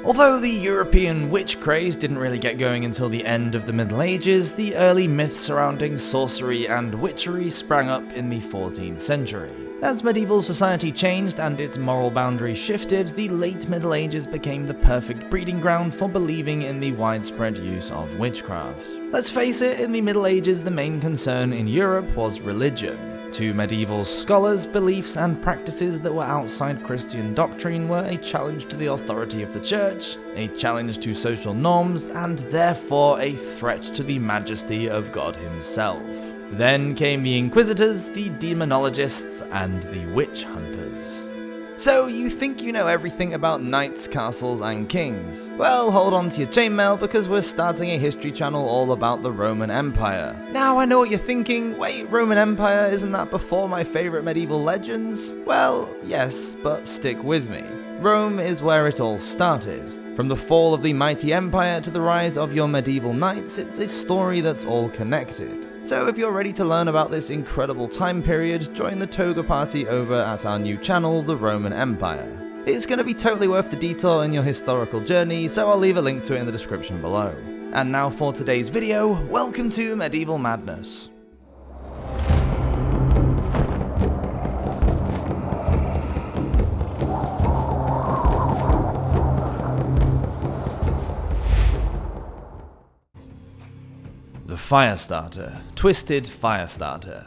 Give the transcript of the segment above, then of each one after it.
Although the European witch craze didn't really get going until the end of the Middle Ages, the early myths surrounding sorcery and witchery sprang up in the 14th century. As medieval society changed and its moral boundaries shifted, the late Middle Ages became the perfect breeding ground for believing in the widespread use of witchcraft. Let's face it, in the Middle Ages the main concern in Europe was religion. To medieval scholars, beliefs and practices that were outside Christian doctrine were a challenge to the authority of the church, a challenge to social norms, and therefore a threat to the majesty of God himself. Then came the inquisitors, the demonologists, and the witch hunters. So you think you know everything about knights, castles, and kings? Well, hold on to your chainmail because we're starting a history channel all about the Roman Empire. Now I know what you're thinking, wait, Roman Empire, isn't that before my favourite medieval legends? Well, yes, but stick with me. Rome is where it all started. From the fall of the mighty empire to the rise of your medieval knights, it's a story that's all connected. So if you're ready to learn about this incredible time period, join the toga party over at our new channel, the Roman Empire. It's going to be totally worth the detour in your historical journey, so I'll leave a link to it in the description below. And now for today's video, welcome to Medieval Madness. The Firestarter, Twisted Firestarter.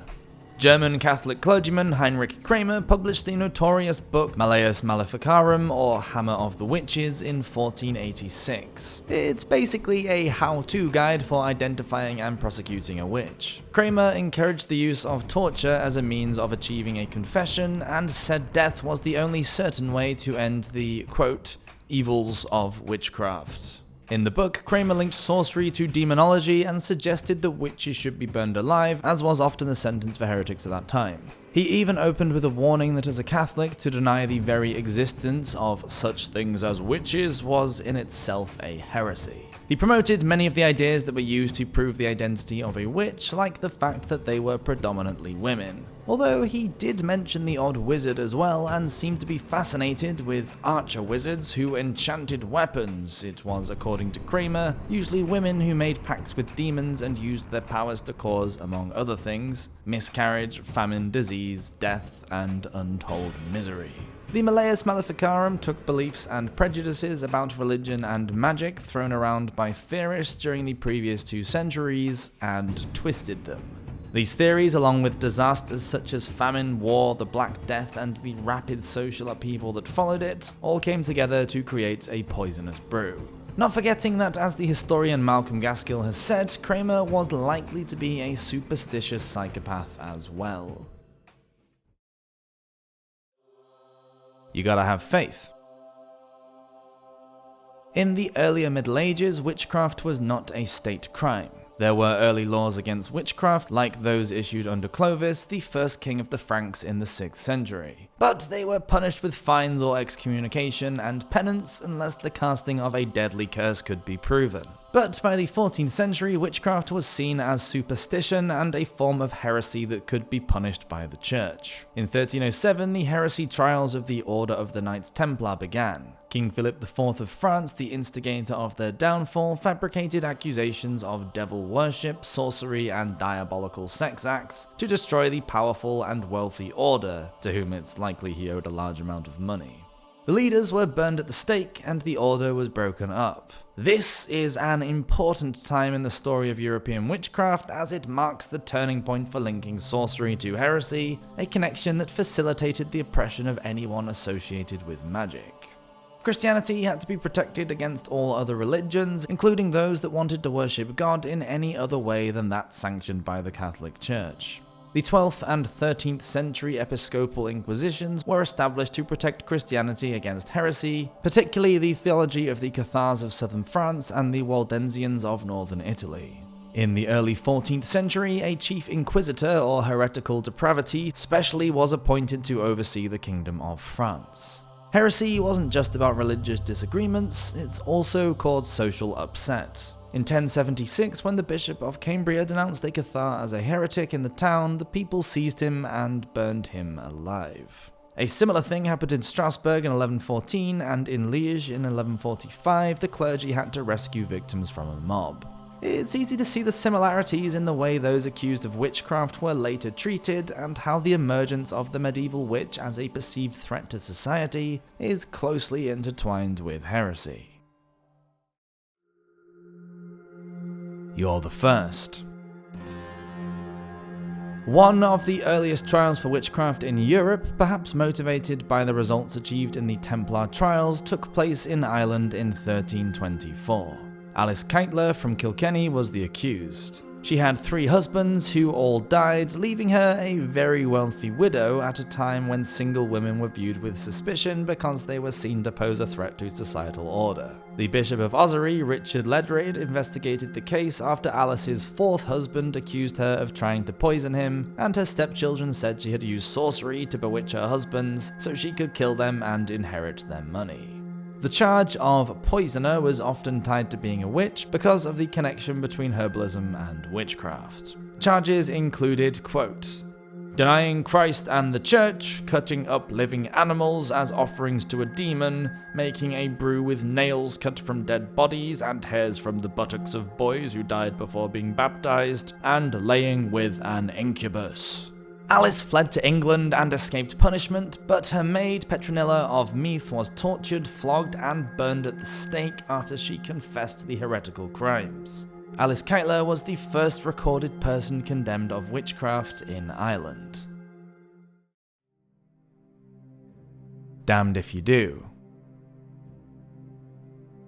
German Catholic clergyman Heinrich Kramer published the notorious book Malleus Maleficarum, or Hammer of the Witches, in 1486. It's basically a how-to guide for identifying and prosecuting a witch. Kramer encouraged the use of torture as a means of achieving a confession, and said death was the only certain way to end the, quote, evils of witchcraft. In the book, Kramer linked sorcery to demonology and suggested that witches should be burned alive, as was often the sentence for heretics at that time. He even opened with a warning that as a Catholic, to deny the very existence of such things as witches was in itself a heresy. He promoted many of the ideas that were used to prove the identity of a witch, like the fact that they were predominantly women. Although he did mention the odd wizard as well, and seemed to be fascinated with archer wizards who enchanted weapons. It was, according to Kramer, usually women who made pacts with demons and used their powers to cause, among other things, miscarriage, famine, disease, death, and untold misery. The Malleus Maleficarum took beliefs and prejudices about religion and magic thrown around by theorists during the previous 2 centuries and twisted them. These theories, along with disasters such as famine, war, the Black Death, and the rapid social upheaval that followed it, all came together to create a poisonous brew. Not forgetting that, as the historian Malcolm Gaskill has said, Kramer was likely to be a superstitious psychopath as well. You gotta have faith. In the earlier Middle Ages, witchcraft was not a state crime. There were early laws against witchcraft, like those issued under Clovis, the first king of the Franks in the 6th century. But they were punished with fines or excommunication and penance unless the casting of a deadly curse could be proven. But by the 14th century, witchcraft was seen as superstition and a form of heresy that could be punished by the church. In 1307, the heresy trials of the Order of the Knights Templar began. King Philip IV of France, the instigator of their downfall, fabricated accusations of devil worship, sorcery, and diabolical sex acts to destroy the powerful and wealthy order, to whom it's likely he owed a large amount of money. The leaders were burned at the stake, and the order was broken up. This is an important time in the story of European witchcraft, as it marks the turning point for linking sorcery to heresy, a connection that facilitated the oppression of anyone associated with magic. Christianity had to be protected against all other religions, including those that wanted to worship God in any other way than that sanctioned by the Catholic Church. The 12th and 13th century episcopal inquisitions were established to protect Christianity against heresy, particularly the theology of the Cathars of southern France and the Waldensians of northern Italy. In the early 14th century, a chief inquisitor, or heretical depravity, specially was appointed to oversee the Kingdom of France. Heresy wasn't just about religious disagreements, it also caused social upset. In 1076, when the Bishop of Cambria denounced a Cathar as a heretic in the town, the people seized him and burned him alive. A similar thing happened in Strasbourg in 1114, and in Liège in 1145, the clergy had to rescue victims from a mob. It's easy to see the similarities in the way those accused of witchcraft were later treated, and how the emergence of the medieval witch as a perceived threat to society is closely intertwined with heresy. You're the first. One of the earliest trials for witchcraft in Europe, perhaps motivated by the results achieved in the Templar trials, took place in Ireland in 1324. Alice Keitler from Kilkenny was the accused. She had 3 husbands who all died, leaving her a very wealthy widow at a time when single women were viewed with suspicion because they were seen to pose a threat to societal order. The Bishop of Ossory, Richard Ledred, investigated the case after Alice's 4th husband accused her of trying to poison him, and her stepchildren said she had used sorcery to bewitch her husbands so she could kill them and inherit their money. The charge of poisoner was often tied to being a witch because of the connection between herbalism and witchcraft. Charges included, quote, denying Christ and the church, cutting up living animals as offerings to a demon, making a brew with nails cut from dead bodies and hairs from the buttocks of boys who died before being baptized, and laying with an incubus. Alice fled to England and escaped punishment, but her maid Petronilla of Meath was tortured, flogged, and burned at the stake after she confessed the heretical crimes. Alice Keitler was the first recorded person condemned of witchcraft in Ireland. Damned if you do.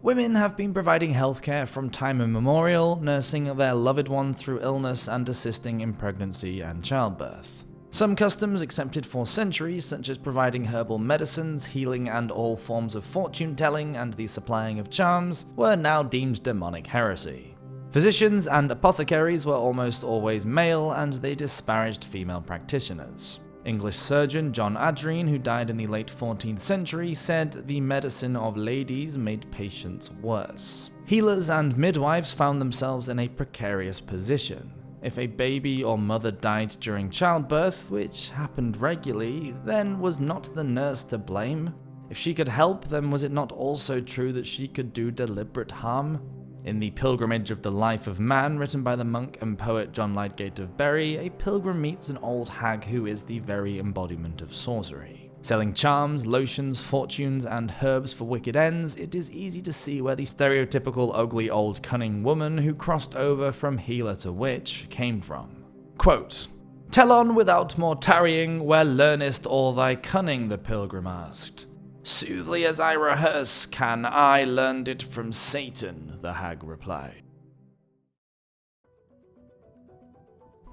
Women have been providing healthcare from time immemorial, nursing their loved one through illness and assisting in pregnancy and childbirth. Some customs accepted for centuries, such as providing herbal medicines, healing, and all forms of fortune-telling and the supplying of charms, were now deemed demonic heresy. Physicians and apothecaries were almost always male, and they disparaged female practitioners. English surgeon John Adrien, who died in the late 14th century, said the medicine of ladies made patients worse. Healers and midwives found themselves in a precarious position. If a baby or mother died during childbirth, which happened regularly, then was not the nurse to blame? If she could help, then was it not also true that she could do deliberate harm? In The Pilgrimage of the Life of Man, written by the monk and poet John Lydgate of Bury, a pilgrim meets an old hag who is the very embodiment of sorcery. Selling charms, lotions, fortunes, and herbs for wicked ends, it is easy to see where the stereotypical ugly old cunning woman who crossed over from healer to witch came from. Quote, tell on without more tarrying, where learnest all thy cunning, the pilgrim asked. Soothly as I rehearse, can I learned it from Satan, the hag replied.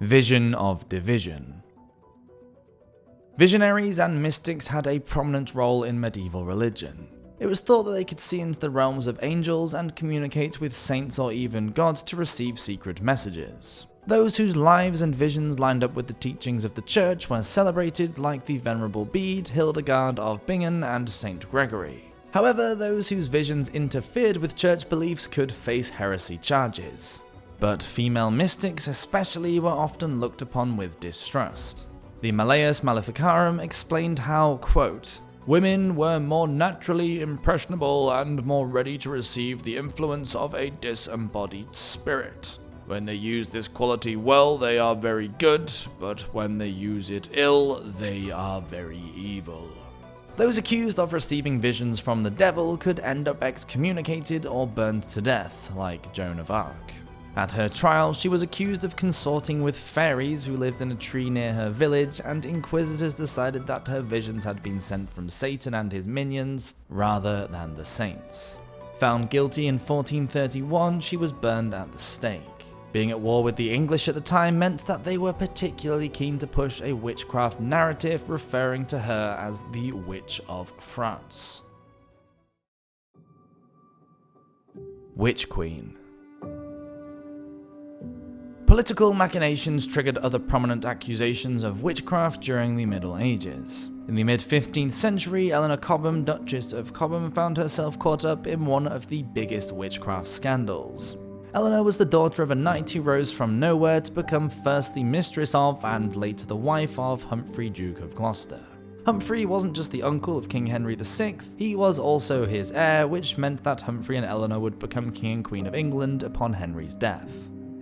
Vision of division. Visionaries and mystics had a prominent role in medieval religion. It was thought that they could see into the realms of angels and communicate with saints or even gods to receive secret messages. Those whose lives and visions lined up with the teachings of the church were celebrated, like the Venerable Bede, Hildegard of Bingen, and Saint Gregory. However, those whose visions interfered with church beliefs could face heresy charges. But female mystics especially were often looked upon with distrust. The Malleus Maleficarum explained how, quote, women were more naturally impressionable and more ready to receive the influence of a disembodied spirit. When they use this quality well, they are very good, but when they use it ill, they are very evil. Those accused of receiving visions from the devil could end up excommunicated or burned to death, like Joan of Arc. At her trial, she was accused of consorting with fairies who lived in a tree near her village, and inquisitors decided that her visions had been sent from Satan and his minions, rather than the saints. Found guilty in 1431, she was burned at the stake. Being at war with the English at the time meant that they were particularly keen to push a witchcraft narrative, referring to her as the Witch of France. Witch Queen. Political machinations triggered other prominent accusations of witchcraft during the Middle Ages. In the mid-15th century, Eleanor Cobham, Duchess of Cobham, found herself caught up in one of the biggest witchcraft scandals. Eleanor was the daughter of a knight who rose from nowhere to become first the mistress of and later the wife of Humphrey, Duke of Gloucester. Humphrey wasn't just the uncle of King Henry VI, he was also his heir, which meant that Humphrey and Eleanor would become King and Queen of England upon Henry's death.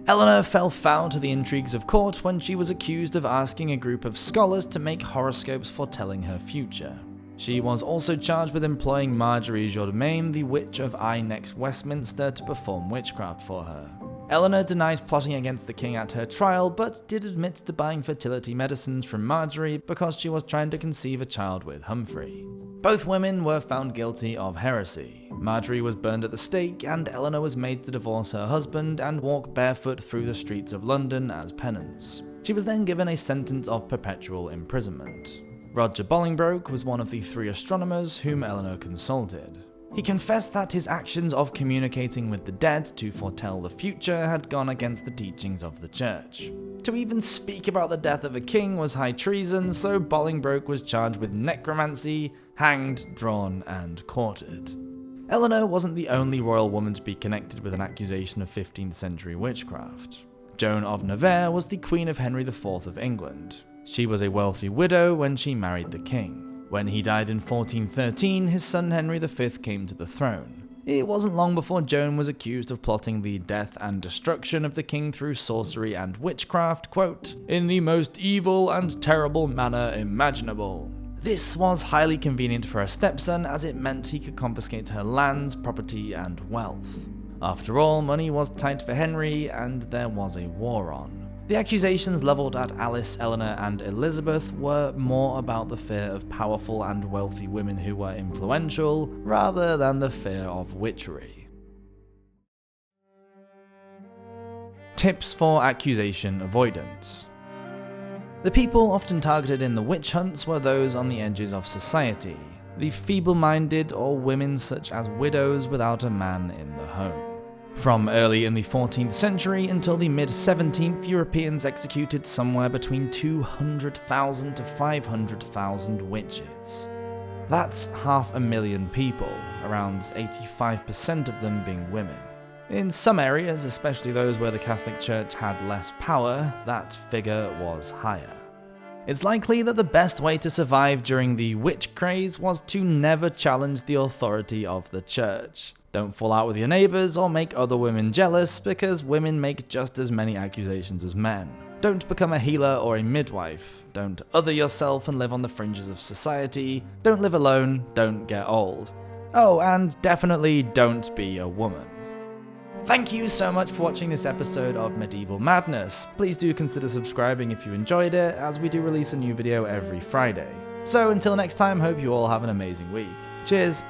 Eleanor fell foul to the intrigues of court when she was accused of asking a group of scholars to make horoscopes foretelling her future. She was also charged with employing Marjorie Jourdemain, the Witch of Next Westminster, to perform witchcraft for her. Eleanor denied plotting against the king at her trial, but did admit to buying fertility medicines from Marjorie because she was trying to conceive a child with Humphrey. Both women were found guilty of heresy. Marjorie was burned at the stake, and Eleanor was made to divorce her husband and walk barefoot through the streets of London as penance. She was then given a sentence of perpetual imprisonment. Roger Bolingbroke was one of the 3 astronomers whom Eleanor consulted. He confessed that his actions of communicating with the dead to foretell the future had gone against the teachings of the church. To even speak about the death of a king was high treason, so Bolingbroke was charged with necromancy, hanged, drawn, and quartered. Eleanor wasn't the only royal woman to be connected with an accusation of 15th century witchcraft. Joan of Navarre was the Queen of Henry IV of England. She was a wealthy widow when she married the king. When he died in 1413, his son Henry V came to the throne. It wasn't long before Joan was accused of plotting the death and destruction of the king through sorcery and witchcraft, quote, "in the most evil and terrible manner imaginable." This was highly convenient for her stepson, as it meant he could confiscate her lands, property, and wealth. After all, money was tight for Henry, and there was a war on. The accusations levelled at Alice, Eleanor, and Elizabeth were more about the fear of powerful and wealthy women who were influential, rather than the fear of witchery. Tips for accusation avoidance. The people often targeted in the witch hunts were those on the edges of society, the feeble-minded or women such as widows without a man in the home. From early in the 14th century until the mid-17th, Europeans executed somewhere between 200,000 to 500,000 witches. That's 500,000 people, around 85% of them being women. In some areas, especially those where the Catholic Church had less power, that figure was higher. It's likely that the best way to survive during the witch craze was to never challenge the authority of the church. Don't fall out with your neighbours or make other women jealous, because women make just as many accusations as men. Don't become a healer or a midwife. Don't other yourself and live on the fringes of society. Don't live alone. Don't get old. Oh, and definitely don't be a woman. Thank you so much for watching this episode of Medieval Madness. Please do consider subscribing if you enjoyed it, as we do release a new video every Friday. So until next time, hope you all have an amazing week. Cheers!